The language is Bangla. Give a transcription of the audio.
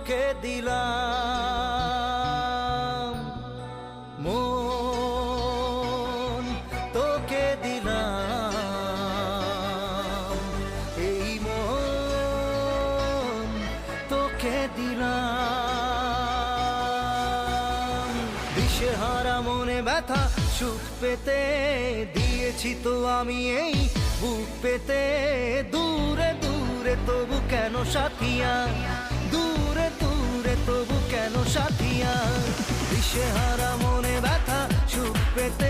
তোকে দিলাম, মন তোকে দিলাম, এই মন তোকে দিলাম। দিশেহারা মনে ব্যথা সুখ পেতে দিয়েছি তো আমি এই বুক পেতে। দূরে দূরে তবু কেন সাথিয়া, দূরে দূরে তবু কেন সাথিয়া। দিশেহারা মনে ব্যথা সুখ পেতে